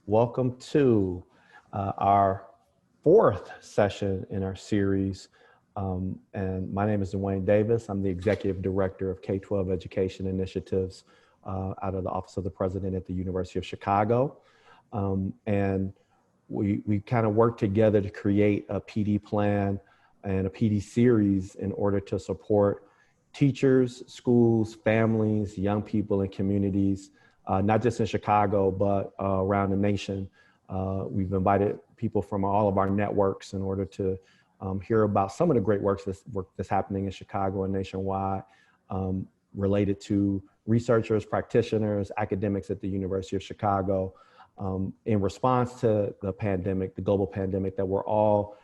Welcome to our fourth session in our series. And my name is Dwayne Davis. I'm the Executive Director of K-12 Education Initiatives out of the Office of the President at the University of Chicago. And we kind of work together to create a PD plan and a PD series in order to support teachers, schools, families, young people, and communities, not just in Chicago, but around the nation. We've invited people from all of our networks in order to hear about some of the great work that's happening in Chicago and nationwide, related to researchers, practitioners, academics at the University of Chicago, in response to the pandemic, the global pandemic that we're all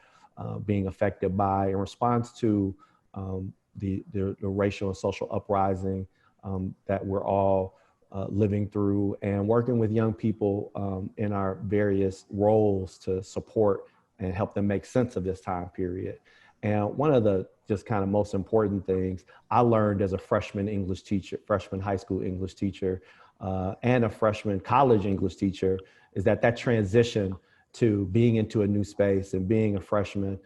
being affected by, in response to the racial and social uprising that we're all living through, and working with young people in our various roles to support and help them make sense of this time period. And one of the just kind of most important things I learned as a freshman English teacher, freshman high school English teacher, and a freshman college English teacher, is that transition to being into a new space and being a freshman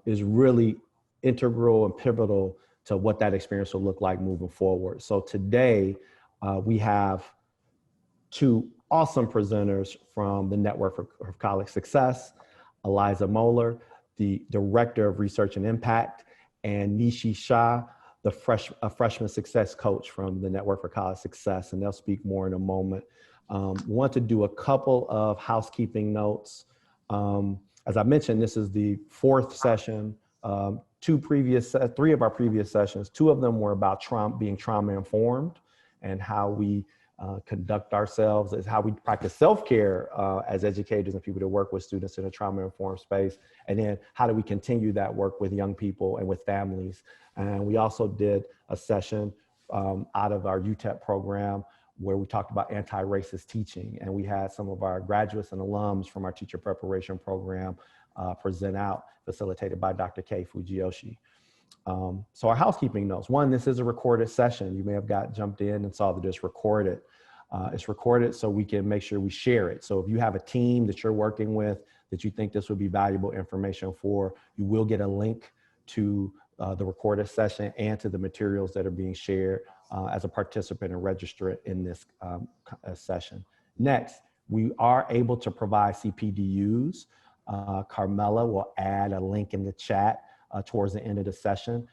is really integral and pivotal to what that experience will look like moving forward. So today, we have two awesome presenters from the Network for College Success, Eliza Moeller, the Director of Research and Impact, and Nishi Shah, a freshman success coach from the Network for College Success, and they'll speak more in a moment. We want to do a couple of housekeeping notes. As I mentioned, this is the fourth session. Three of our previous sessions, two of them were about being trauma informed, and how we conduct ourselves, as how we practice self-care as educators and people that work with students in a trauma-informed space. And then how do we continue that work with young people and with families? And we also did a session out of our UTEP program where we talked about anti-racist teaching. And we had some of our graduates and alums from our teacher preparation program present out, facilitated by Dr. Kei Fujioshi. So our housekeeping notes. One, this is a recorded session. You may have jumped in and saw that it's recorded. It's recorded so we can make sure we share it. So if you have a team that you're working with that you think this would be valuable information for, you will get a link to the recorded session and to the materials that are being shared as a participant and registrant in this session. Next, we are able to provide CPDUs. Carmela will add a link in the chat towards the end of the session,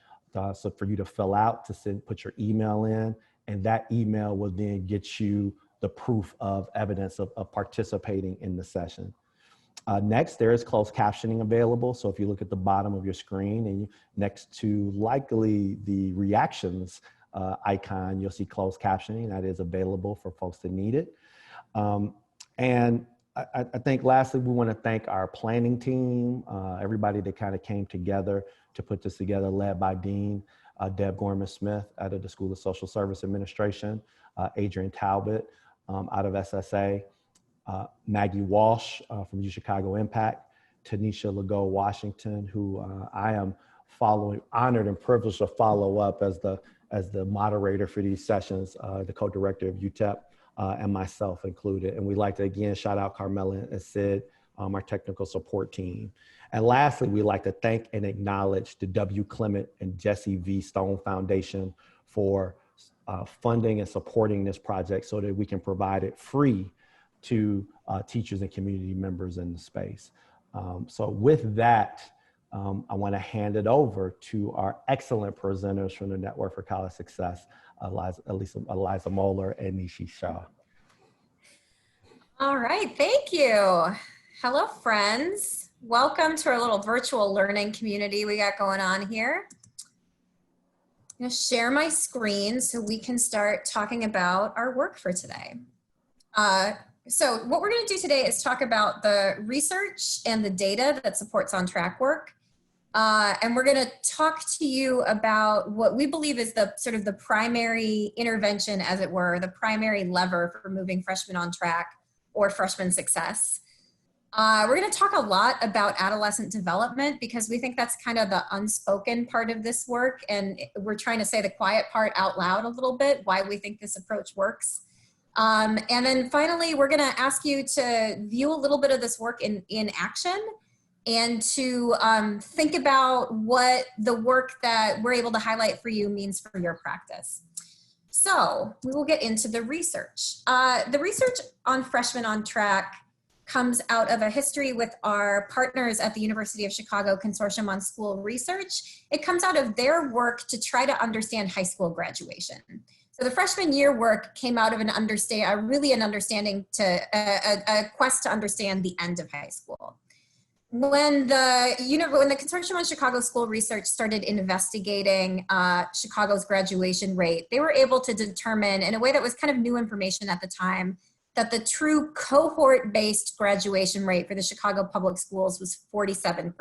so for you to fill out, put your email in, and that email will then get you the proof of evidence of participating in the session. Next, there is closed captioning available. So if you look at the bottom of your screen and next to likely the reactions icon, you'll see closed captioning that is available for folks that need it. And I think lastly, we want to thank our planning team, everybody that kind of came together to put this together, led by Dean Deb Gorman-Smith out of the School of Social Service Administration, Adrian Talbot out of SSA, Maggie Walsh from UChicago Impact, Tanisha Legault Washington, who I am honored and privileged to follow up as the moderator for these sessions, the co-director of UTEP. And myself included. And we'd like to again shout out Carmela and Sid, our technical support team. And lastly, we'd like to thank and acknowledge the W. Clement and Jesse V. Stone Foundation for funding and supporting this project so that we can provide it free to teachers and community members in the space. So with that, I want to hand it over to our excellent presenters from the Network for College Success, Eliza Moeller and Nishi Shah. All right, thank you. Hello, friends. Welcome to our little virtual learning community we got going on here. I'm going to share my screen so we can start talking about our work for today. So what we're going to do today is talk about the research and the data that supports on-track work. And we're going to talk to you about what we believe is the sort of the primary intervention, as it were, the primary lever for moving freshmen on track or freshman success. We're going to talk a lot about adolescent development because we think that's kind of the unspoken part of this work. And we're trying to say the quiet part out loud a little bit, why we think this approach works. And then finally, we're going to ask you to view a little bit of this work in action and to think about what the work that we're able to highlight for you means for your practice. So we will get into the research. The research on Freshmen on Track comes out of a history with our partners at the University of Chicago Consortium on School Research. It comes out of their work to try to understand high school graduation. So the freshman year work came out of a quest to understand the end of high school. When the Consortium on Chicago School Research started investigating Chicago's graduation rate, they were able to determine, in a way that was kind of new information at the time, that the true cohort-based graduation rate for the Chicago public schools was 47%.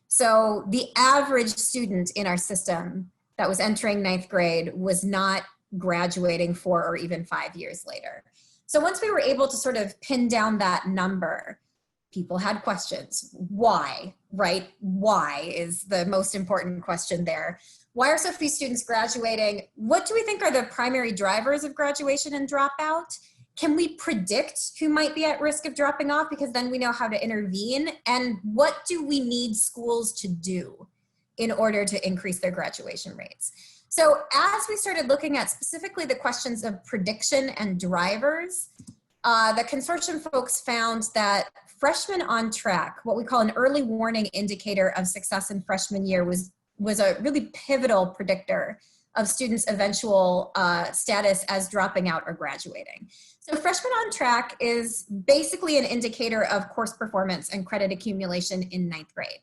So the average student in our system that was entering ninth grade was not graduating 4 or even 5 years later. So once we were able to sort of pin down that number, people had questions. Why, right? Why is the most important question there. Why are so few students graduating? What do we think are the primary drivers of graduation and dropout? Can we predict who might be at risk of dropping off, because then we know how to intervene? And what do we need schools to do in order to increase their graduation rates? So as we started looking at specifically the questions of prediction and drivers, the consortium folks found that Freshmen on Track, what we call an early warning indicator of success in freshman year, was a really pivotal predictor of students' eventual status as dropping out or graduating. So Freshmen on Track is basically an indicator of course performance and credit accumulation in ninth grade.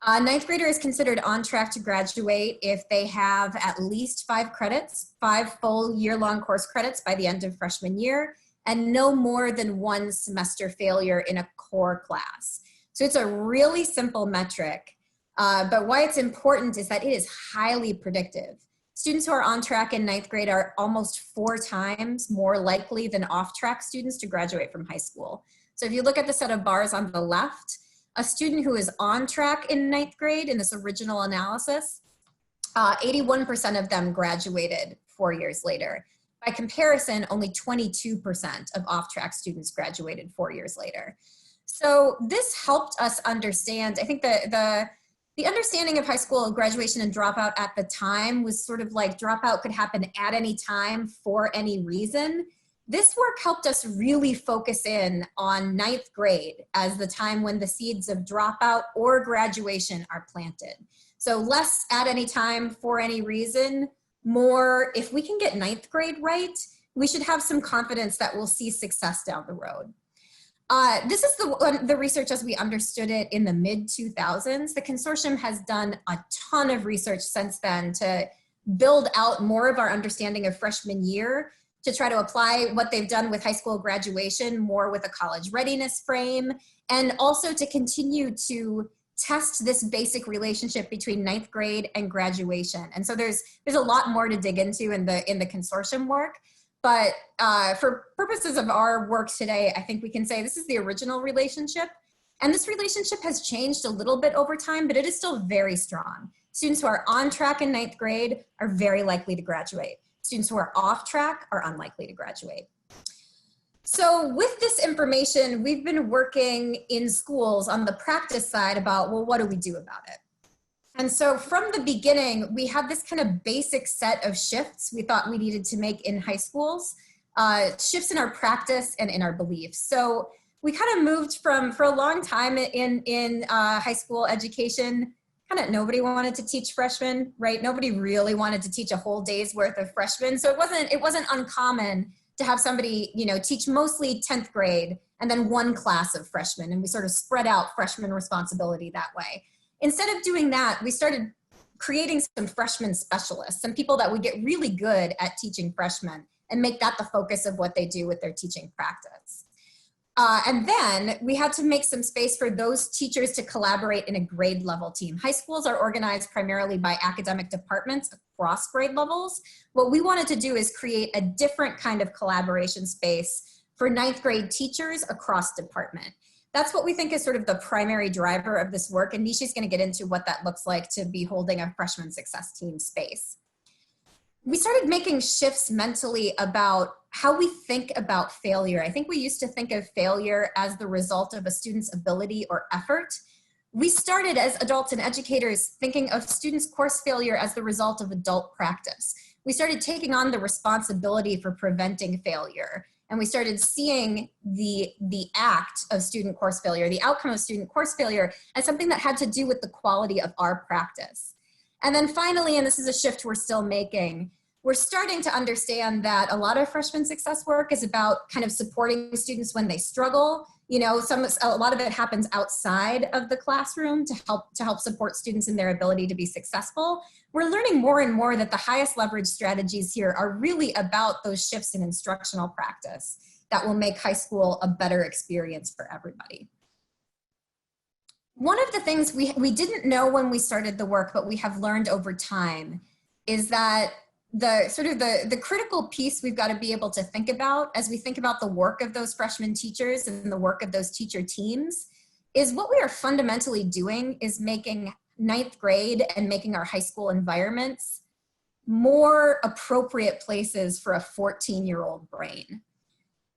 Ninth grader is considered on track to graduate if they have at least 5 credits, 5 full year-long course credits by the end of freshman year, and no more than 1 semester failure in a core class. So it's a really simple metric, but why it's important is that it is highly predictive. Students who are on track in ninth grade are almost 4 times more likely than off-track students to graduate from high school. So if you look at the set of bars on the left, a student who is on track in ninth grade in this original analysis, 81% of them graduated 4 years later. By comparison, only 22% of off-track students graduated 4 years later. So this helped us understand, I think the understanding of high school graduation and dropout at the time was sort of like dropout could happen at any time for any reason. This work helped us really focus in on ninth grade as the time when the seeds of dropout or graduation are planted. So less at any time for any reason, more if we can get ninth grade right, we should have some confidence that we'll see success down the road. This is the research as we understood it in the mid-2000s. The consortium has done a ton of research since then to build out more of our understanding of freshman year, to try to apply what they've done with high school graduation more with a college readiness frame, and also to continue to test this basic relationship between ninth grade and graduation. And so there's a lot more to dig into in the consortium work. But for purposes of our work today, I think we can say this is the original relationship. And this relationship has changed a little bit over time, but it is still very strong. Students who are on track in ninth grade are very likely to graduate. Students who are off track are unlikely to graduate. So with this information, we've been working in schools on the practice side about, well, what do we do about it? And so from the beginning, we had this kind of basic set of shifts we thought we needed to make in high schools, shifts in our practice and in our beliefs. So we kind of moved from, for a long time in high school education, kind of nobody wanted to teach freshmen, right? Nobody really wanted to teach a whole day's worth of freshmen. So it wasn't uncommon to have somebody, teach mostly 10th grade and then 1 class of freshmen. And we sort of spread out freshman responsibility that way. Instead of doing that, we started creating some freshman specialists, some people that would get really good at teaching freshmen and make that the focus of what they do with their teaching practice. And then we had to make some space for those teachers to collaborate in a grade level team. High schools are organized primarily by academic departments across grade levels. What we wanted to do is create a different kind of collaboration space for ninth grade teachers across department. That's what we think is sort of the primary driver of this work, and Nishi's going to get into what that looks like to be holding a freshman success team space. we started making shifts mentally about how we think about failure. I think we used to think of failure as the result of a student's ability or effort. We started as adults and educators thinking of students' course failure as the result of adult practice. We started taking on the responsibility for preventing failure. And we started seeing the act of student course failure, the outcome of student course failure, as something that had to do with the quality of our practice. And then finally, and this is a shift we're still making, we're starting to understand that a lot of freshman success work is about kind of supporting students when they struggle. You know, a lot of it happens outside of the classroom to help support students in their ability to be successful. We're learning more and more that the highest leverage strategies here are really about those shifts in instructional practice that will make high school a better experience for everybody. One of the things we didn't know when we started the work, but we have learned over time, is that the critical piece we've got to be able to think about as we think about the work of those freshman teachers and the work of those teacher teams is what we are fundamentally doing is making ninth grade and making our high school environments more appropriate places for a 14-year-old brain.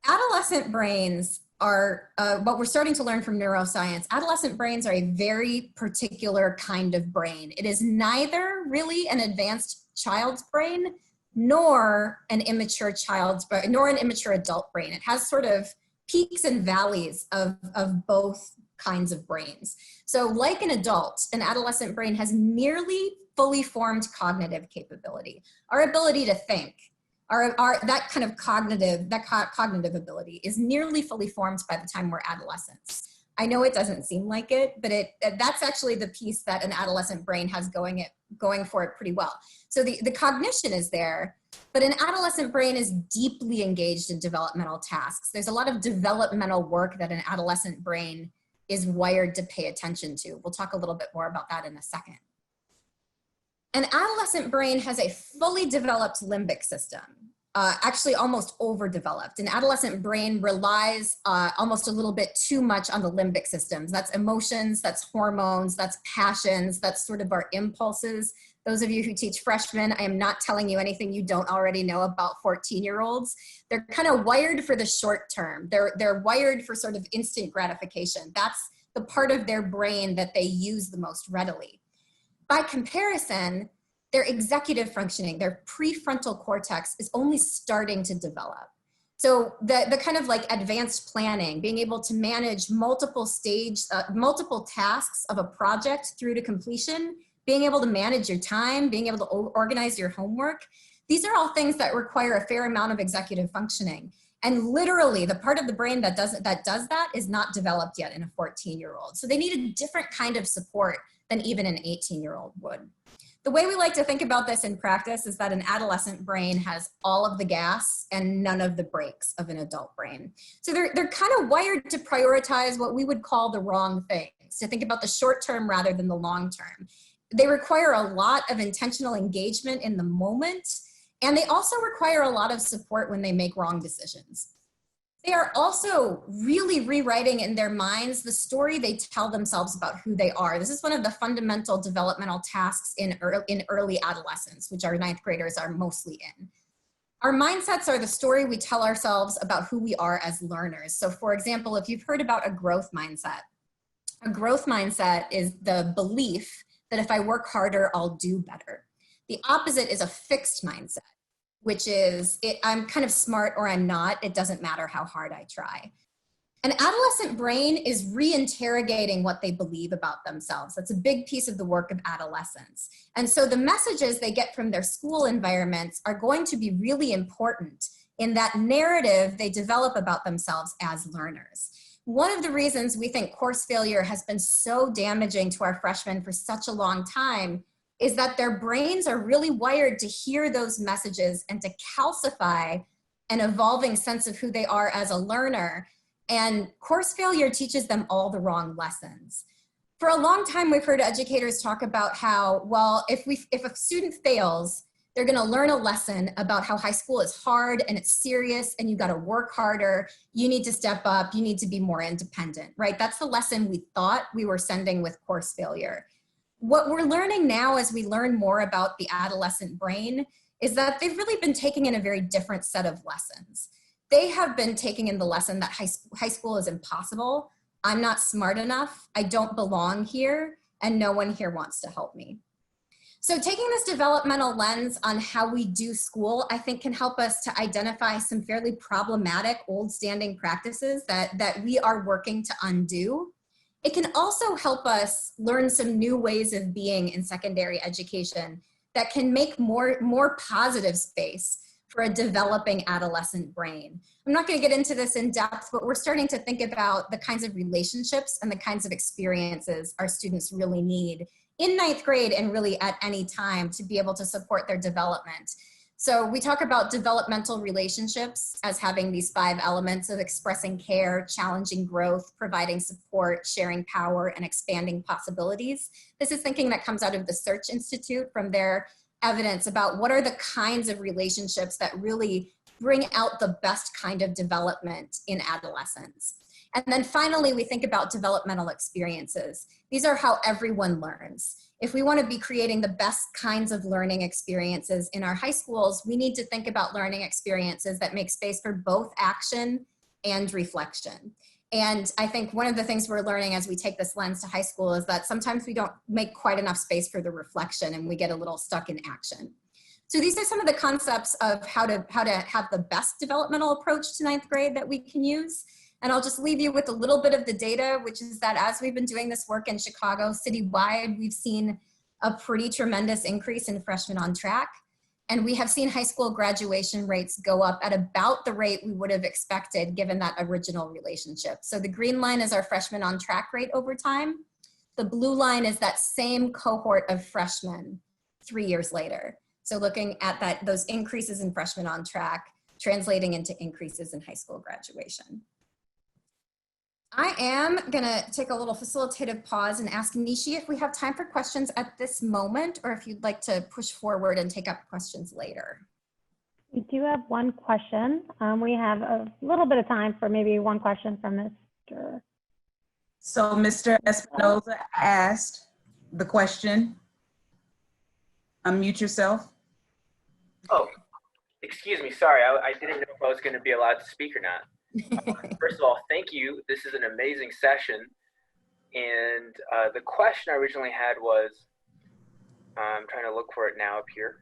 Adolescent brains are, what we're starting to learn from neuroscience, adolescent brains are a very particular kind of brain. It is neither really an advanced child's brain, nor an immature child's brain, nor an immature adult brain. It has sort of peaks and valleys of both kinds of brains. So like an adult, an adolescent brain has nearly fully formed cognitive capability. Our ability to think, that kind of cognitive ability is nearly fully formed by the time we're adolescents. I know it doesn't seem like it, but that's actually the piece that an adolescent brain has going for it pretty well. So the cognition is there, but an adolescent brain is deeply engaged in developmental tasks. There's a lot of developmental work that an adolescent brain is wired to pay attention to. We'll talk a little bit more about that in a second. An adolescent brain has a fully developed limbic system, actually almost overdeveloped. An adolescent brain relies almost a little bit too much on the limbic systems. That's emotions, that's hormones, that's passions, that's sort of our impulses. Those of you who teach freshmen, I am not telling you anything you don't already know about 14-year-olds. They're kind of wired for the short term. They're wired for sort of instant gratification. That's the part of their brain that they use the most readily. By comparison, their executive functioning, their prefrontal cortex is only starting to develop. So the kind of like advanced planning, being able to manage multiple tasks of a project through to completion, being able to manage your time, being able to organize your homework, these are all things that require a fair amount of executive functioning. And literally the part of the brain that does that is not developed yet in a 14-year-old. So they need a different kind of support than even an 18-year-old would. The way we like to think about this in practice is that an adolescent brain has all of the gas and none of the brakes of an adult brain. So they're kind of wired to prioritize what we would call the wrong things, to think about the short term rather than the long term. They require a lot of intentional engagement in the moment, and they also require a lot of support when they make wrong decisions. They are also really rewriting in their minds the story they tell themselves about who they are. This is one of the fundamental developmental tasks in early adolescence, which our ninth graders are mostly in. Our mindsets are the story we tell ourselves about who we are as learners. So for example, if you've heard about a growth mindset is the belief that if I work harder, I'll do better. The opposite is a fixed mindset, which is I'm kind of smart or I'm not. It doesn't matter how hard I try. An adolescent brain is reinterrogating what they believe about themselves. That's a big piece of the work of adolescence. And so the messages they get from their school environments are going to be really important in that narrative they develop about themselves as learners. One of the reasons we think course failure has been so damaging to our freshmen for such a long time is that their brains are really wired to hear those messages and to calcify an evolving sense of who they are as a learner. And course failure teaches them all the wrong lessons. For a long time, we've heard educators talk about how, well, if a student fails, they're gonna learn a lesson about how high school is hard and it's serious and you gotta work harder, you need to step up, you need to be more independent, right? That's the lesson we thought we were sending with course failure. What we're learning now as we learn more about the adolescent brain is that they've really been taking in a very different set of lessons. They have been taking in the lesson that high school is impossible. I'm not smart enough. I don't belong here, and no one here wants to help me. So taking this developmental lens on how we do school, I think can help us to identify some fairly problematic old standing practices that we are working to undo. It can also help us learn some new ways of being in secondary education that can make more positive space for a developing adolescent brain. I'm not going to get into this in depth, but we're starting to think about the kinds of relationships and the kinds of experiences our students really need in ninth grade and really at any time to be able to support their development. So we talk about developmental relationships as having these 5 elements of expressing care, challenging growth, providing support, sharing power, and expanding possibilities. This is thinking that comes out of the Search Institute from their evidence about what are the kinds of relationships that really bring out the best kind of development in adolescence. And then finally, we think about developmental experiences. These are how everyone learns. If we want to be creating the best kinds of learning experiences in our high schools, we need to think about learning experiences that make space for both action and reflection. And I think one of the things we're learning as we take this lens to high school is that sometimes we don't make quite enough space for the reflection and we get a little stuck in action. So these are some of the concepts of how to have the best developmental approach to ninth grade that we can use. And I'll just leave you with a little bit of the data, which is that as we've been doing this work in Chicago citywide, we've seen a pretty tremendous increase in freshmen on track. And we have seen high school graduation rates go up at about the rate we would have expected given that original relationship. So the green line is our freshmen on track rate over time. The blue line is that same cohort of freshmen 3 years later. So looking at those increases in freshmen on track, translating into increases in high school graduation. I am gonna take a little facilitative pause and ask Nishi if we have time for questions at this moment, or if you'd like to push forward and take up questions later. We do have one question. We have a little bit of time for maybe one question from Mr. So Mr. Espinoza asked the question. Unmute yourself. Oh, excuse me, sorry, I didn't know if I was gonna be allowed to speak or not. First of all, thank you. This is an amazing session. And the question I originally had was, I'm trying to look for it now up here.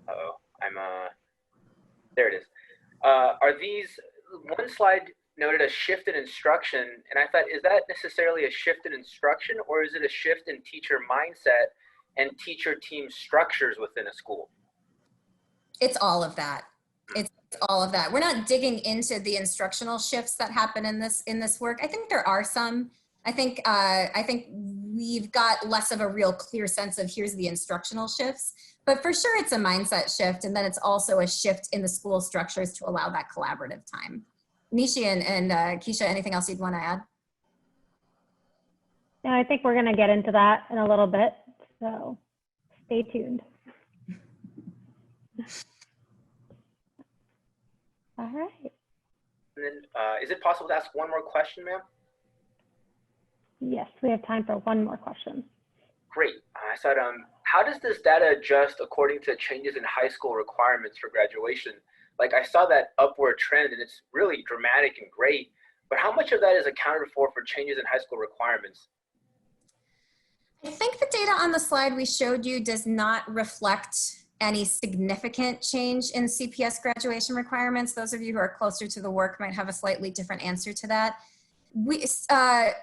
Uh-oh, there it is. Are these, one slide noted a shift in instruction, and I thought, is that necessarily a shift in instruction, or is it a shift in teacher mindset and teacher team structures within a school? It's all of that. It's all of that. We're not digging into the instructional shifts that happen in this work. I think there are some. I think we've got less of a real clear sense of here's the instructional shifts, but for sure it's a mindset shift, and then it's also a shift in the school structures to allow that collaborative time. Nishi and Keisha, anything else you'd want to add? No, I think we're going to get into that in a little bit, so stay tuned. All right. And then, is it possible to ask one more question, ma'am? Yes, we have time for one more question. Great. I said, how does this data adjust according to changes in high school requirements for graduation? Like, I saw that upward trend, and it's really dramatic and great, but how much of that is accounted for changes in high school requirements? I think the data on the slide we showed you does not reflect any significant change in CPS graduation requirements. Those of you who are closer to the work might have a slightly different answer to that.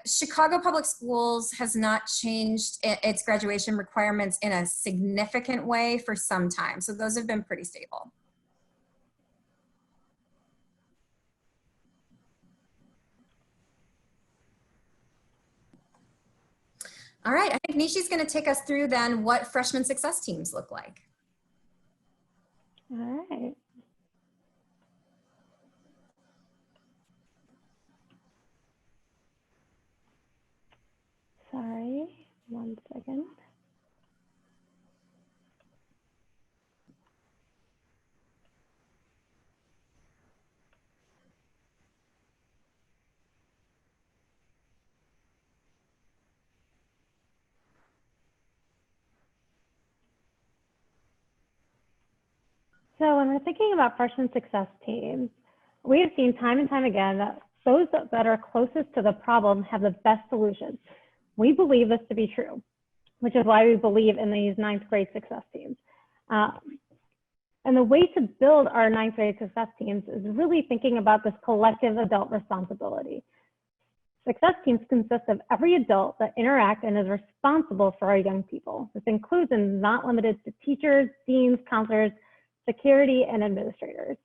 Chicago Public Schools has not changed its graduation requirements in a significant way for some time. So those have been pretty stable. All right, I think Nishi's going to take us through then what freshman success teams look like. All right. Sorry, 1 second. So when we're thinking about freshman success teams, we have seen time and time again that those that are closest to the problem have the best solutions. We believe this to be true, which is why we believe in these ninth grade success teams. And the way to build our ninth grade success teams is really thinking about this collective adult responsibility. Success teams consist of every adult that interact and is responsible for our young people. This includes and not limited to teachers, deans, counselors, security, and administrators.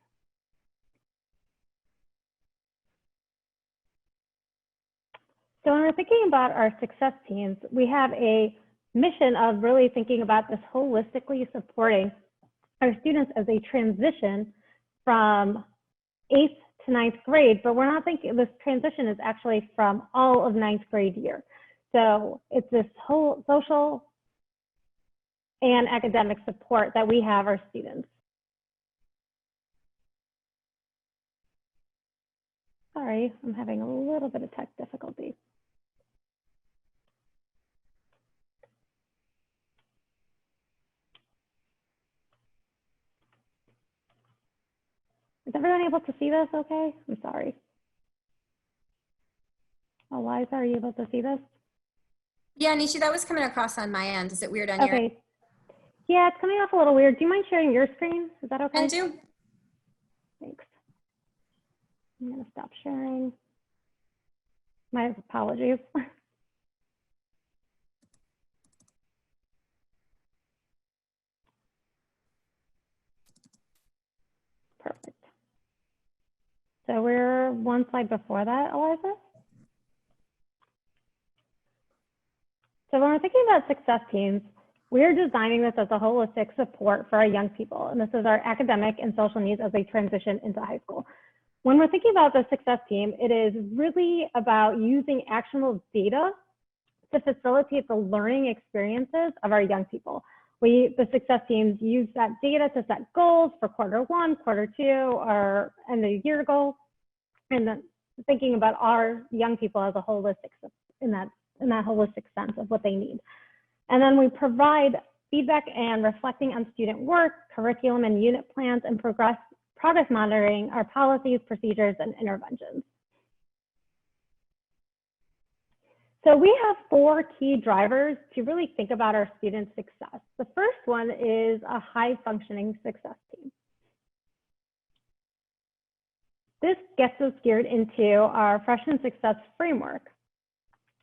So when we're thinking about our success teams, we have a mission of really thinking about this holistically supporting our students as they transition from 8th to 9th grade, but we're not thinking this transition is actually from all of 9th grade year. So it's this whole social and academic support that we have our students. Sorry, I'm having a little bit of tech difficulty. Is everyone able to see this okay? I'm sorry. Oh, Liza, are you able to see this? Yeah, Nishi, that was coming across on my end. Is it weird on your end? Okay. Yeah, it's coming off a little weird. Do you mind sharing your screen? Is that okay? And do? Thanks. I'm gonna stop sharing. My apologies. Perfect. So we're one slide before that, Eliza. So when we're thinking about success teams, we're designing this as a holistic support for our young people. And this is our academic and social needs as they transition into high school. When we're thinking about the success team, it is really about using actionable data to facilitate the learning experiences of our young people. The success teams use that data to set goals for quarter 1, quarter 2, or end of year goal, and then thinking about our young people as a holistic in that holistic sense of what they need. And then we provide feedback and reflecting on student work, curriculum and unit plans, and progress monitoring our policies, procedures, and interventions. So we have 4 key drivers to really think about our student success. The first one is a high functioning success team. This gets us geared into our freshman success framework.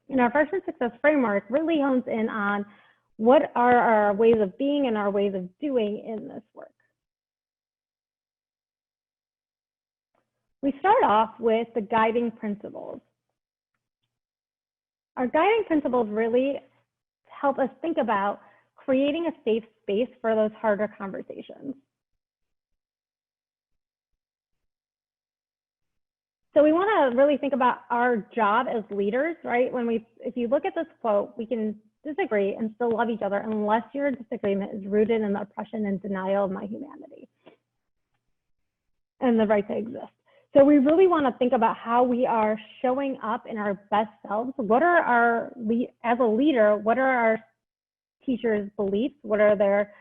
And our freshman success framework really hones in on what are our ways of being and our ways of doing in this work. We start off with the guiding principles. Our guiding principles really help us think about creating a safe space for those harder conversations. So we want to really think about our job as leaders, right? If you look at this quote, we can disagree and still love each other unless your disagreement is rooted in the oppression and denial of my humanity and the right to exist. So we really want to think about how we are showing up in our best selves. What are as a leader, what are our teachers' beliefs? What are their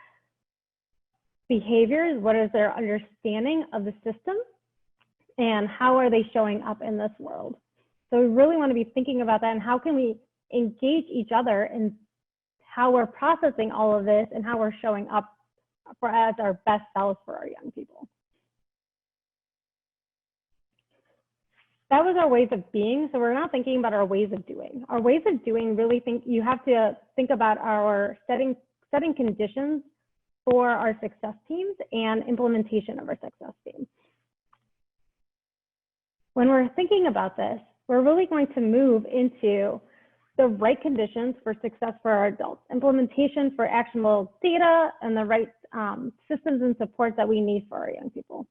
behaviors? What is their understanding of the system? And how are they showing up in this world? So we really want to be thinking about that and how can we engage each other in how we're processing all of this and how we're showing up as our best selves for our young people. That was our ways of being. So we're not thinking about our ways of doing. Our ways of doing really you have to think about our setting conditions for our success teams and implementation of our success teams. When we're thinking about this, we're really going to move into the right conditions for success for our adults, implementation for actionable data, and the right systems and supports that we need for our young people.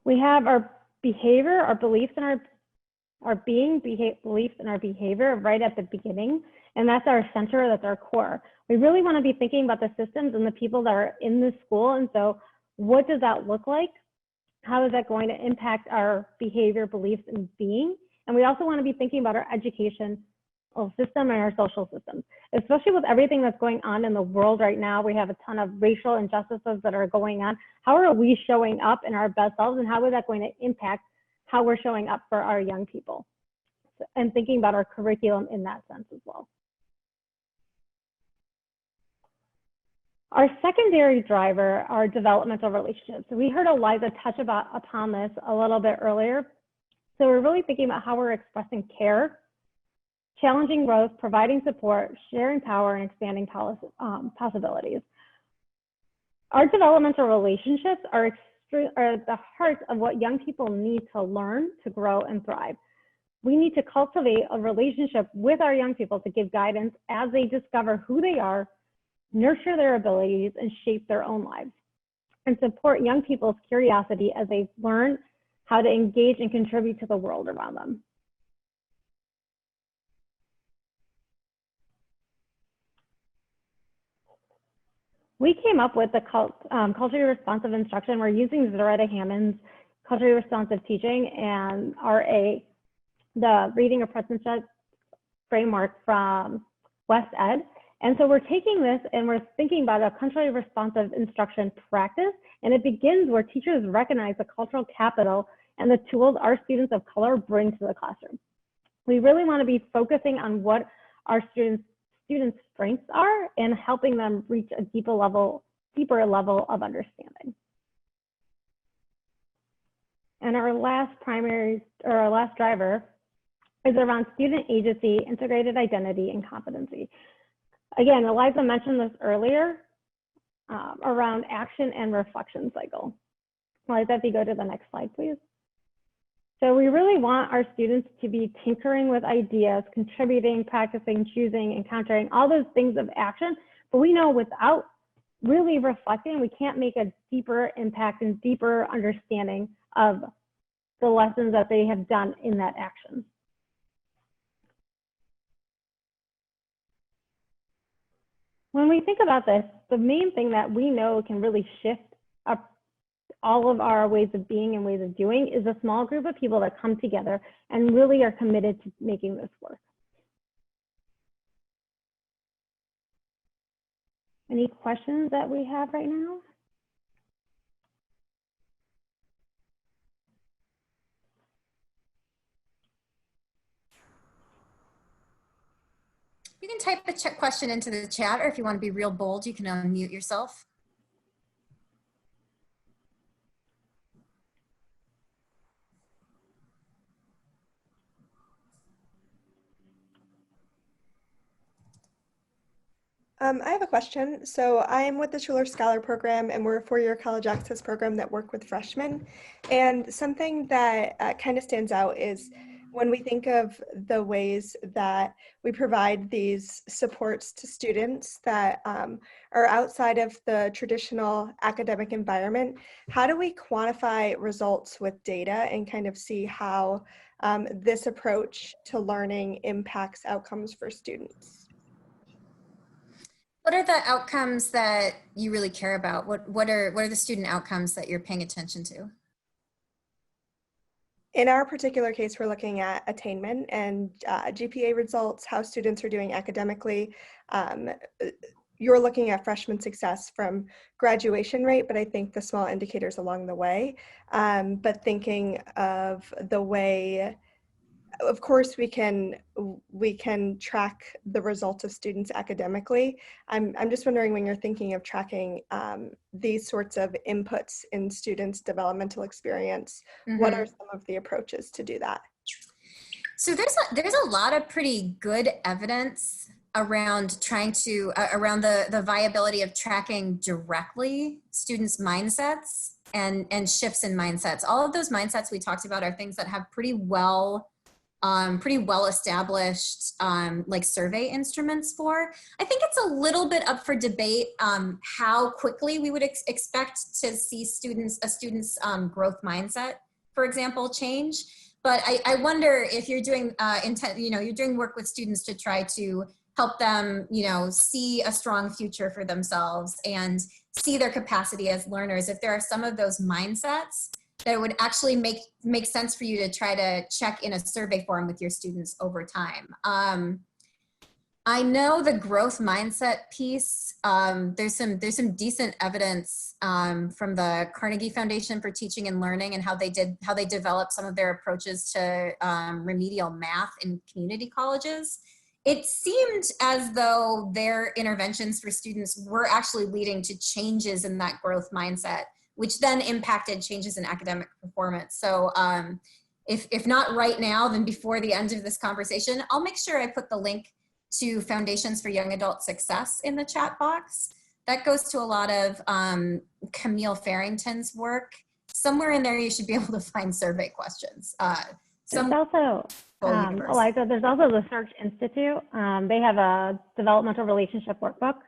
We have our behavior, our beliefs, and our beliefs and our behavior right at the beginning, and that's our center, that's our core. We really want to be thinking about the systems and the people that are in the school, and so what does that look like? How is that going to impact our behavior, beliefs, and being? And we also want to be thinking about our education system and our social systems, especially with everything that's going on in the world right now. We have a ton of racial injustices that are going on. How are we showing up in our best selves, and how is that going to impact how we're showing up for our young people? And thinking about our curriculum in that sense as well. Our secondary driver are developmental relationships. So we heard Eliza touch upon this a little bit earlier. So we're really thinking about how we're expressing care, challenging growth, providing support, sharing power, and expanding possibilities. Our developmental relationships are the heart of what young people need to learn, to grow, and thrive. We need to cultivate a relationship with our young people to give guidance as they discover who they are, nurture their abilities, and shape their own lives, and support young people's curiosity as they learn how to engage and contribute to the world around them. We came up with the culturally responsive instruction. We're using Zaretta Hammond's culturally responsive teaching and RA, the reading apprenticeship framework from West Ed. And so we're taking this and we're thinking about a culturally responsive instruction practice. And it begins where teachers recognize the cultural capital and the tools our students of color bring to the classroom. We really want to be focusing on what our students' strengths are and helping them reach a deeper level of understanding. And our last driver is around student agency, integrated identity, and competency. Again, Eliza mentioned this earlier around action and reflection cycle. Eliza, if you go to the next slide, please. So we really want our students to be tinkering with ideas, contributing, practicing, choosing, encountering, all those things of action. But we know without really reflecting, we can't make a deeper impact and deeper understanding of the lessons that they have done in that action. When we think about this, the main thing that we know can really shift up all of our ways of being and ways of doing is a small group of people that come together and really are committed to making this work. Any questions that we have right now? You can type the question into the chat, or if you want to be real bold, you can unmute yourself. I have a question. So I am with the Schuler Scholar Program, and we're a four-year college access program that work with freshmen. And something that kind of stands out is when we think of the ways that we provide these supports to students that are outside of the traditional academic environment, how do we quantify results with data and kind of see how this approach to learning impacts outcomes for students? What are the outcomes that you really care about? What are the student outcomes that you're paying attention to? In our particular case, we're looking at attainment and GPA results, how students are doing academically. You're looking at freshman success from graduation rate, but I think the small indicators along the way. But thinking of the way, of course, we can track the results of students academically. I'm just wondering, when you're thinking of tracking these sorts of inputs in students' developmental experience, what are some of the approaches to do that? So there's a lot of pretty good evidence around trying to around the viability of tracking directly students' mindsets and shifts in mindsets. All of those mindsets we talked about are things that have pretty well established like survey instruments for. I think it's a little bit up for debate how quickly we would expect to see a student's growth mindset, for example, change. But I wonder if you're doing you're doing work with students to try to help them, see a strong future for themselves and see their capacity as learners. If there are some of those mindsets that would actually make sense for you to try to check in a survey form with your students over time. I know the growth mindset piece, there's some decent evidence from the Carnegie Foundation for Teaching and Learning and how they developed some of their approaches to remedial math in community colleges. It seemed as though their interventions for students were actually leading to changes in that growth mindset, which then impacted changes in academic performance. So if not right now, then before the end of this conversation, I'll make sure I put the link to Foundations for Young Adult Success in the chat box. That goes to a lot of Camille Farrington's work. Somewhere in there, you should be able to find survey questions. There's also, Eliza, there's also the Search Institute. They have a developmental relationship workbook.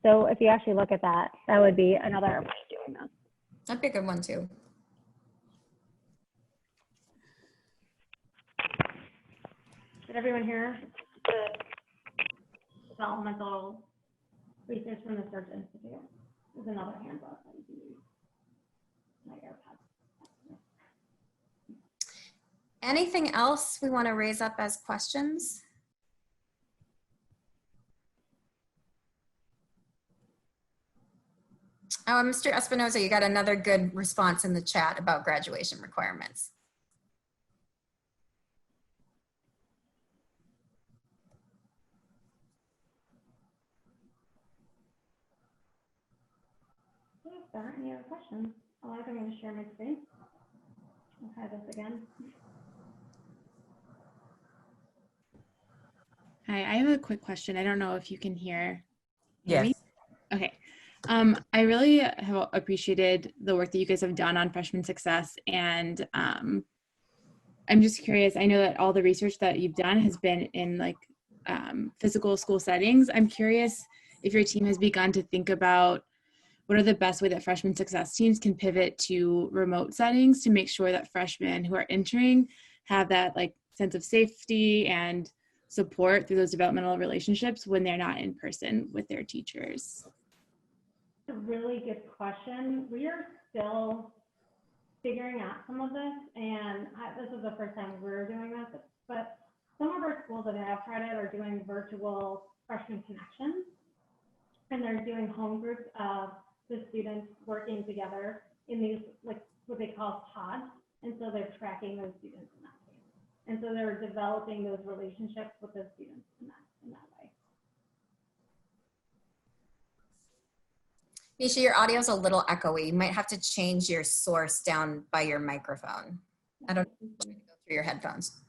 So if you actually look at that, that would be another way of doing this. That'd be a good one too. Did everyone hear the developmental research from the Search Institute? There's another handbook that you can use. My AirPods. Anything else we want to raise up as questions? Oh, Mr. Espinoza, you got another good response in the chat about graduation requirements. If there aren't any other questions, I'm going to share my screen. I'll try this again. Hi, I have a quick question. I don't know if you can hear Yes. me. Okay. I really have appreciated the work that you guys have done on freshman success, and I'm just curious. I know that all the research that you've done has been in like physical school settings. I'm curious if your team has begun to think about what are the best way that freshman success teams can pivot to remote settings to make sure that freshmen who are entering have that like sense of safety and support through those developmental relationships when they're not in person with their teachers? It's a really good question. We are still figuring out some of this, and this is the first time we're doing this, but some of our schools that have tried it are doing virtual freshman connections, and they're doing home groups of the students working together in these, like what they call pods, and so they're tracking those students in that way. And so they're developing those relationships with those students in that way. Nisha, your audio's a little echoey. You might have to change your source down by your microphone. I don't know if you go through your headphones.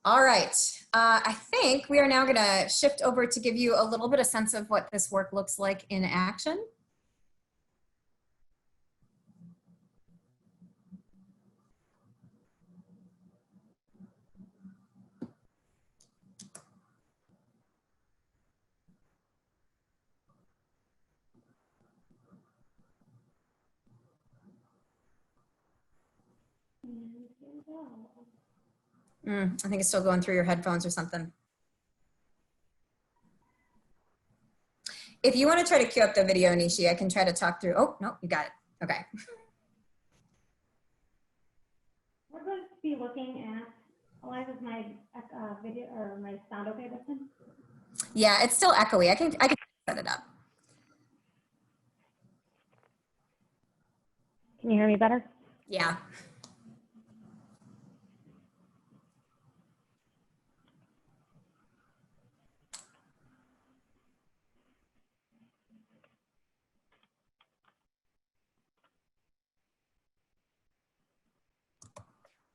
All right, I think we are now gonna shift over to give you a little bit of sense of what this work looks like in action. I think it's still going through your headphones or something. If you want to try to cue up the video, Nishi, I can try to talk through. Oh, no, you got it. Okay. We're going to be looking at, Eliza, is my video or my sound okay this time? Yeah, it's still echoey. I can set it up. Can you hear me better? Yeah.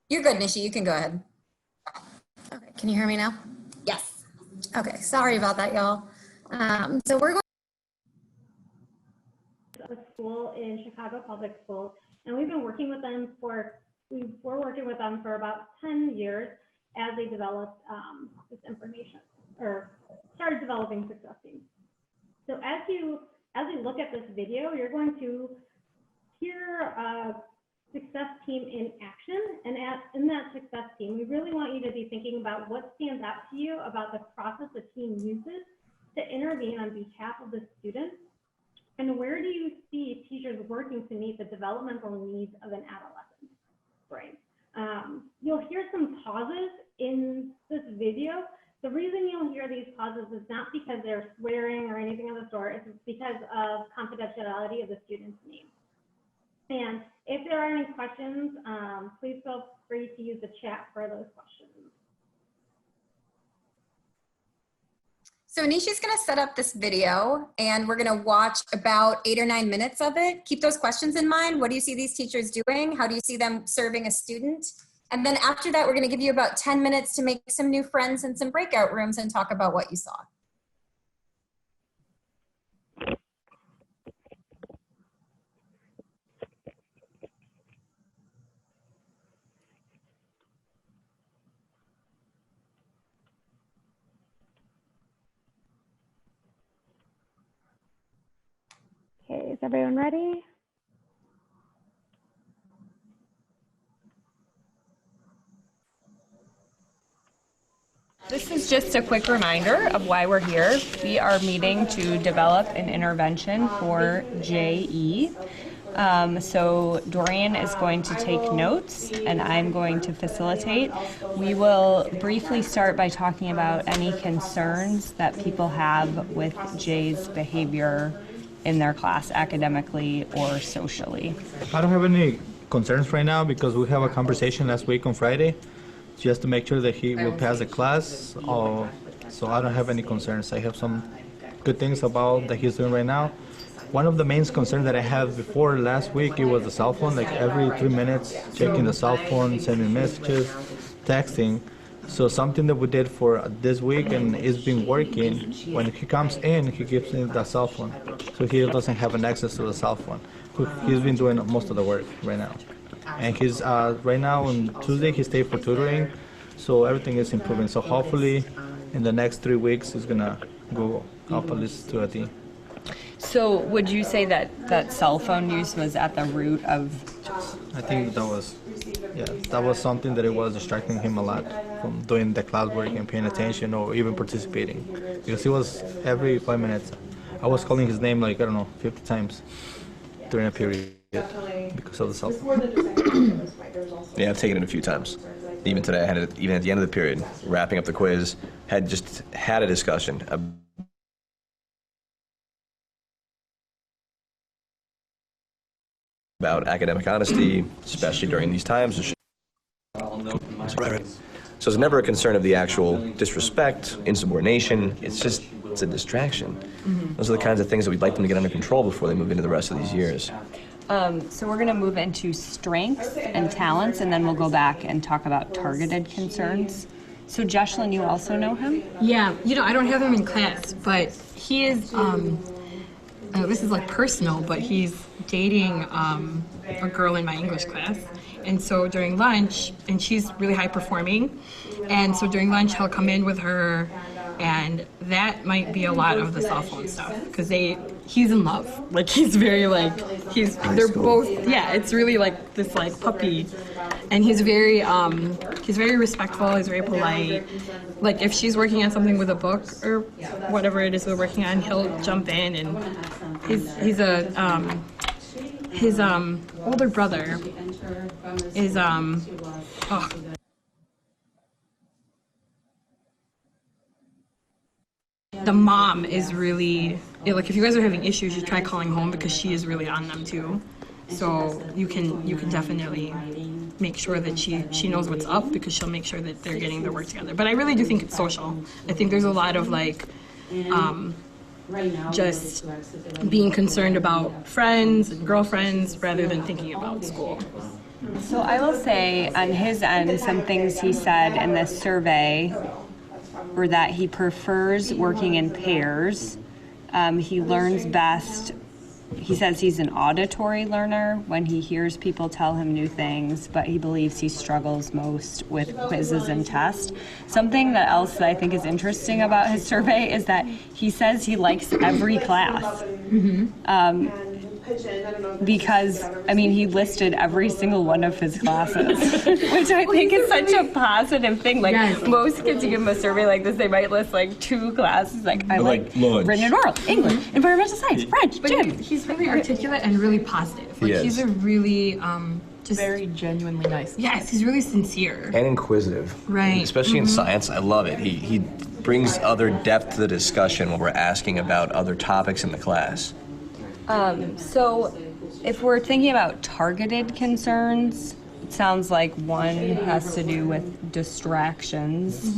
You're good, Nishi. You can go ahead. Okay, can you hear me now? Yes. Okay, sorry about that, y'all. So we're going A school in Chicago Public Schools, and we've been working with them we're working with them for about 10 years as they developed this information or started developing success teams. So as you look at this video, you're going to hear a success team in action, and in that success team, we really want you to be thinking about what stands out to you about the process the team uses to intervene on behalf of the students And where do you see teachers working to meet the developmental needs of an adolescent brain? You'll hear some pauses in this video. The reason you'll hear these pauses is not because they're swearing or anything of the sort, it's because of confidentiality of the student's name. And if there are any questions, please feel free to use the chat for those questions. So Anisha's gonna set up this video and we're gonna watch about 8 or 9 minutes of it. Keep those questions in mind. What do you see these teachers doing? How do you see them serving a student? And then after that, we're gonna give you about 10 minutes to make some new friends in some breakout rooms and talk about what you saw. Okay, is everyone ready? This is just a quick reminder of why we're here. We are meeting to develop an intervention for JE. So Dorian is going to take notes and I'm going to facilitate. We will briefly start by talking about any concerns that people have with Jay's behavior in their class, academically or socially. I don't have any concerns right now because we have a conversation last week on Friday just to make sure that he will pass the class. So I don't have any concerns. I have some good things about that he's doing right now. One of the main concerns that I had before last week, it was the cell phone, like every 3 minutes checking the cell phone, sending messages, texting. So something that we did for this week and it's been working, when he comes in, he gives me the cell phone. So he doesn't have an access to the cell phone. He's been doing most of the work right now. And he's right now on Tuesday, he stayed for tutoring. So everything is improving. So hopefully in the next 3 weeks, he's gonna go up at least to a D. So would you say that that cell phone use was at the root of? I think that was something that it was distracting him a lot from doing the classwork and paying attention or even participating. Because he was every 5 minutes, I was calling his name like, I don't know, 50 times during a period because of the cell phone. Yeah, I've taken it a few times. Even today, I had it, even at the end of the period, wrapping up the quiz, had a discussion about academic honesty, especially during these times. So it's never a concern of the actual disrespect, insubordination. It's a distraction. Mm-hmm. Those are the kinds of things that we'd like them to get under control before they move into the rest of these years. So we're going to move into strengths and talents, and then we'll go back and talk about targeted concerns. So Jeshlyn, you also know him? Yeah, I don't have him in class, but he is, this is like personal, but he's dating a girl in my English class. And so during lunch, and she's really high performing, and so during lunch he'll come in with her, and that might be a lot of the cell phone stuff, because he's in love. Like, he's very they're both, it's really like this like puppy. And he's very respectful, he's very polite. Like, if she's working on something with a book or whatever it is we're working on, he'll jump in, and his older brother is the mom is really, like, if you guys are having issues, you try calling home, because she is really on them too. So you can definitely make sure that she knows what's up, because she'll make sure that they're getting their work together. But I really do think it's social. I think there's a lot of just being concerned about friends and girlfriends rather than thinking about school. So I will say on his end, some things he said in this survey were that he prefers working in pairs. He learns best. He says he's an auditory learner when he hears people tell him new things, but he believes he struggles most with quizzes and tests. Something else that I think is interesting about his survey is that he says he likes every class. Mm-hmm. because, I mean, he listed every single one of his classes, which I think is such a positive thing. Like, most kids, you give them a survey like this, they might list like 2 classes. Like, I like written and oral, English, environmental science, French, gym. He's really articulate and really positive. Like, he's a really, just very genuinely nice. Yes, he's really sincere. And inquisitive. Right. Especially in science, I love it. He brings other depth to the discussion when we're asking about other topics in the class. So if we're thinking about targeted concerns, it sounds like one has to do with distractions.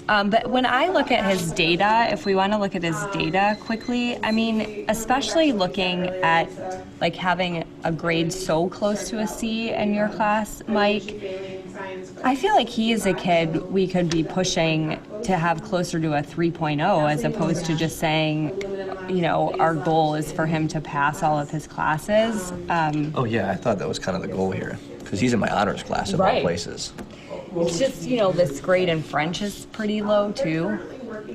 But when I look at his data, if we want to look at his data quickly, I mean, especially looking at like having a grade so close to a C in your class, Mike, I feel like he is a kid we could be pushing to have closer to a 3.0 as opposed to just saying, you know, our goal is for him to pass all of his classes. Oh yeah, I thought that was kind of the goal here, because he's in my honors class of all places. It's just, you know, this grade in French is pretty low too.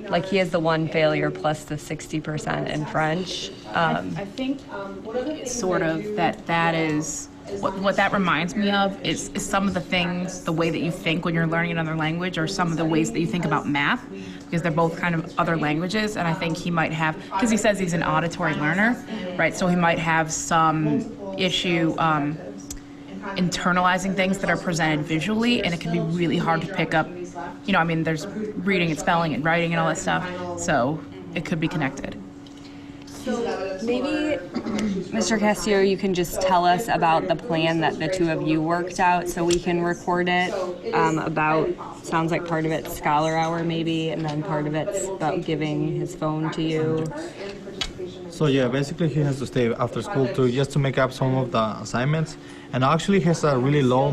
Like he has the 1 failure plus the 60% in French. I think sort of that is, what that reminds me of is some of the things, the way that you think when you're learning another language, or some of the ways that you think about math, because they're both kind of other languages. And I think he might have, because he says he's an auditory learner, right? So he might have some issue internalizing things that are presented visually, and it can be really hard to pick up. You know, I mean, there's reading and spelling and writing and all that stuff, so it could be connected. So maybe, Mr. Castillo, you can just tell us about the plan that the 2 of you worked out so we can record it about, sounds like part of it's Scholar Hour maybe, and then part of it's about giving his phone to you. So yeah, basically he has to stay after school just to make up some of the assignments. And actually he has a really low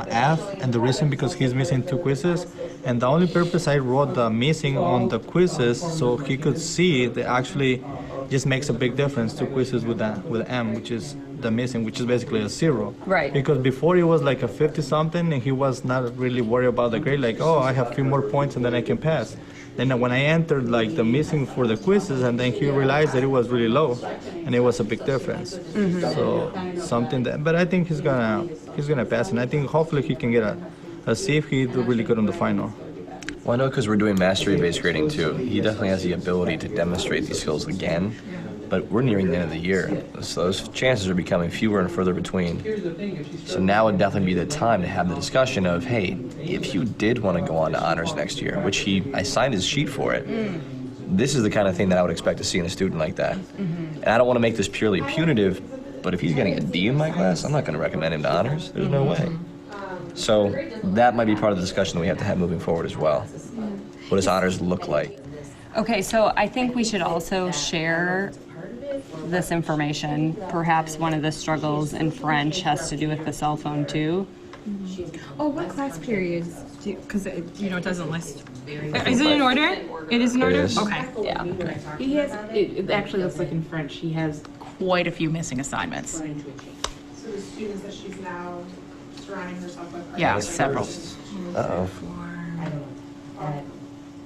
F, and the reason because he's missing 2 quizzes. And the only purpose I wrote the missing on the quizzes so he could see that actually just makes a big difference. 2 quizzes with M, which is the missing, which is basically a 0. Right. Because before he was like a 50 something, and he was not really worried about the grade, like, oh, I have 3 more points and then I can pass. Then when I entered like the missing for the quizzes, and then he realized that it was really low, and it was a big difference. So something that, but I think he's gonna pass, and I think hopefully he can get a C if he do really good on the final. Well, I know because we're doing mastery-based grading too. He definitely has the ability to demonstrate these skills again, but we're nearing the end of the year, so those chances are becoming fewer and further between. So now would definitely be the time to have the discussion of, hey, if you did want to go on to honors next year, which I signed his sheet for it, this is the kind of thing that I would expect to see in a student like that. And I don't want to make this purely punitive, but if he's getting a D in my class, I'm not going to recommend him to honors. There's no way. So that might be part of the discussion that we have to have moving forward as well. What does honors look like? Okay, so I think we should also share this information. Perhaps one of the struggles in French has to do with the cell phone too. Oh, what class periods? Because it doesn't list. Is it in order? It is in order? Okay. Yeah. He has, it actually looks like in French, he has quite a few missing assignments. So the students that she's now surrounding herself with. Yeah, several. Uh-oh.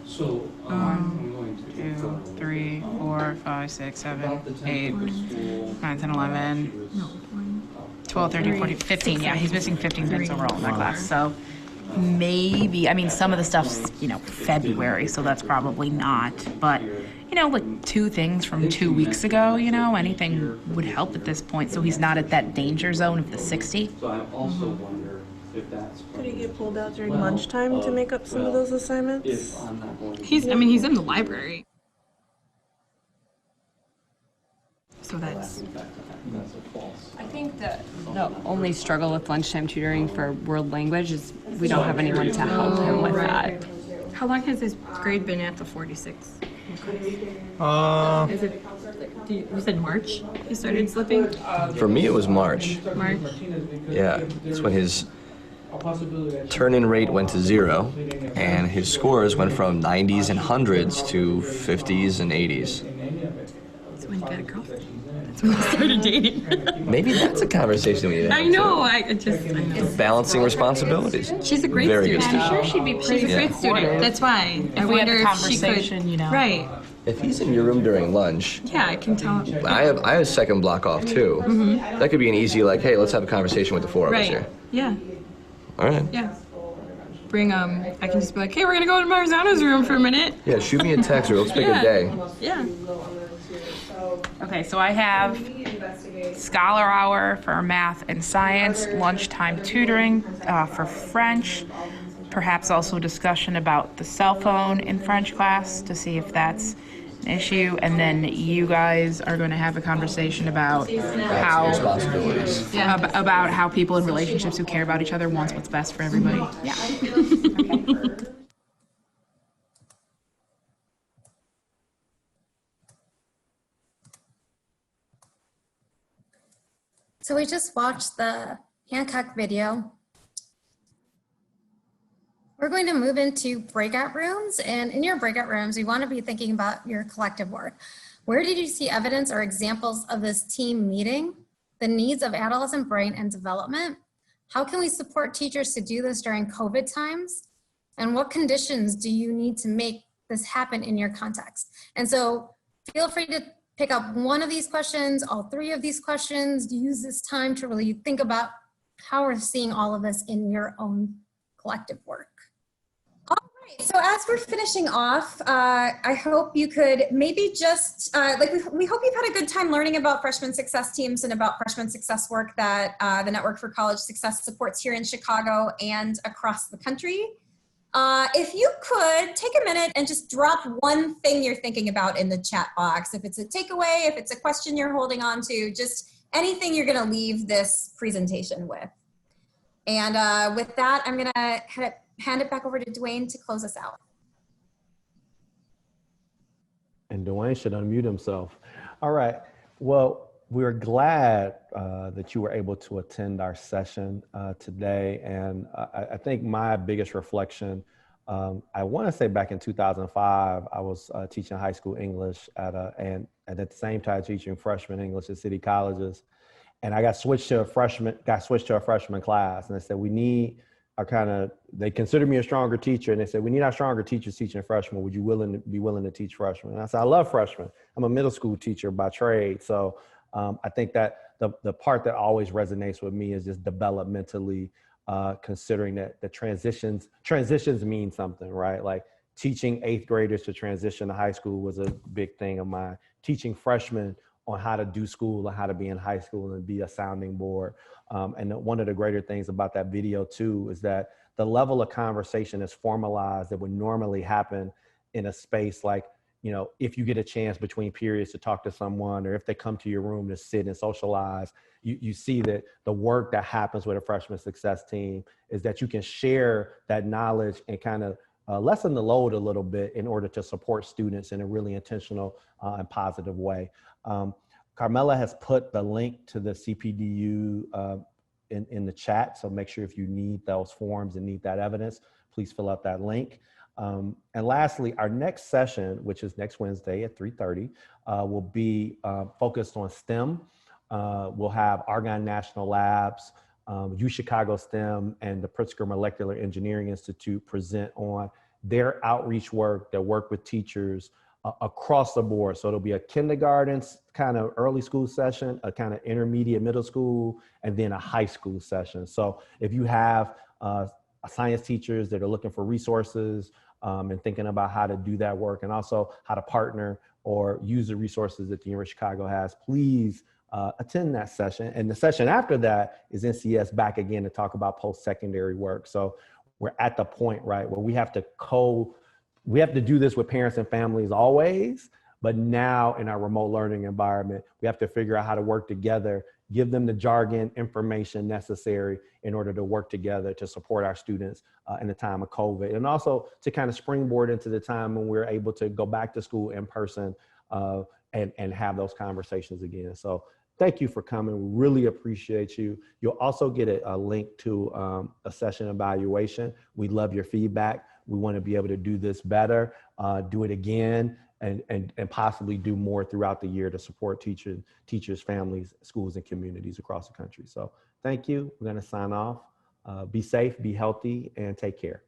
So, 2, 3, 4, 5, 6, 7, 8, 9, 10, 11, 12, 13, 14, 15. Yeah, he's missing 15 minutes overall in that class. So maybe, I mean, some of the stuff's, February, so that's probably not. But, like 2 things from 2 weeks ago, anything would help at this point. So he's not at that danger zone of the 60. So I also wonder if that's. Could he get pulled out during lunchtime to make up some of those assignments? If I'm not going to. He's in the library. So that's a false. I think the only struggle with lunchtime tutoring for world language is we don't have anyone to help him with that. How long has his grade been at the 46? Is it? You said March. He started slipping. For me, it was March. March. Yeah, it's when his turn-in rate went to 0, and his scores went from 90s and 100s to 50s and 80s. That's when he got a girlfriend. That's when he started dating. Maybe that's a conversation we need to have. I know. I know. Balancing responsibilities. She's a great Very student. good student. I'm sure she'd be pretty. She's a great student. That's why. I we had wonder the if she could. conversation, Right. If he's in your room during lunch, Yeah, I can tell him. I have a second block off too. That could be an easy like, hey, let's have a conversation with the four of us here. Yeah. All right. Yeah. Bring I can just be like, hey, we're gonna go to Marzano's room for a minute. Yeah, shoot me a text or let's pick a day. Yeah. Okay, so I have scholar hour for math and science, lunchtime tutoring for French, perhaps also discussion about the cell phone in French class to see if that's an issue, and then you guys are going to have a conversation about how responsibilities. Yeah, about how people in relationships who care about each other wants what's best for everybody. Yeah. So we just watched the Hancock video. We're going to move into breakout rooms, and in your breakout rooms, you want to be thinking about your collective work. Where did you see evidence or examples of this team meeting the needs of adolescent brain and development? How can we support teachers to do this during COVID times? And what conditions do you need to make this happen in your context? And so feel free to pick up one of these questions, all three of these questions, use this time to really think about how we're seeing all of this in your own collective work. All right, so as we're finishing off, I hope you could maybe just, we hope you've had a good time learning about freshman success teams and about freshman success work that the Network for College Success supports here in Chicago and across the country. If you could take a minute and just drop one thing you're thinking about in the chat box. If it's a takeaway, if it's a question you're holding on to, just anything you're gonna leave this presentation with. And with that, I'm gonna hand it back over to Dwayne to close us out. And Dwayne should unmute himself. All right, well, we're glad that you were able to attend our session today. And I think my biggest reflection, I want to say back in 2005, I was teaching high school English and at the same time teaching freshman English at city colleges. And I got switched to a freshman class. And they said, they considered me a stronger teacher. And they said, we need our stronger teachers teaching freshmen. Would you be willing to teach freshmen? And I said, I love freshmen. I'm a middle school teacher by trade. So I think that the part that always resonates with me is just developmentally considering that the transitions mean something, right? Like teaching 8th graders to transition to high school was a big thing of mine. Teaching freshmen on how to do school and how to be in high school and be a sounding board. And one of the greater things about that video too is that the level of conversation is formalized that would normally happen in a space like, you know, if you get a chance between periods to talk to someone, or if they come to your room to sit and socialize, you see that the work that happens with a freshman success team is that you can share that knowledge and kind of lessen the load a little bit in order to support students in a really intentional and positive way. Carmela has put the link to the CPDU in the chat. So make sure if you need those forms and need that evidence, please fill out that link. And lastly, our next session, which is next Wednesday at 3:30, will be focused on STEM. We'll have Argonne National Labs, UChicago STEM, and the Pritzker Molecular Engineering Institute present on their outreach work, their work with teachers across the board. So it'll be a kindergarten kind of early school session, a kind of intermediate middle school, and then a high school session. So if you have science teachers that are looking for resources and thinking about how to do that work and also how to partner or use the resources that the University of Chicago has, please attend that session. And the session after that is NCS back again to talk about post-secondary work. So we're at the point, right, where we have to do this with parents and families always, but now in our remote learning environment, we have to figure out how to work together, give them the jargon information necessary in order to work together to support our students in the time of COVID, and also to kind of springboard into the time when we're able to go back to school in person and have those conversations again. So thank you for coming. We really appreciate you. You'll also get a link to a session evaluation. We love your feedback. We want to be able to do this better, do it again, and possibly do more throughout the year to support teachers, families, schools, and communities across the country. So thank you. We're going to sign off. Be safe, be healthy, and take care.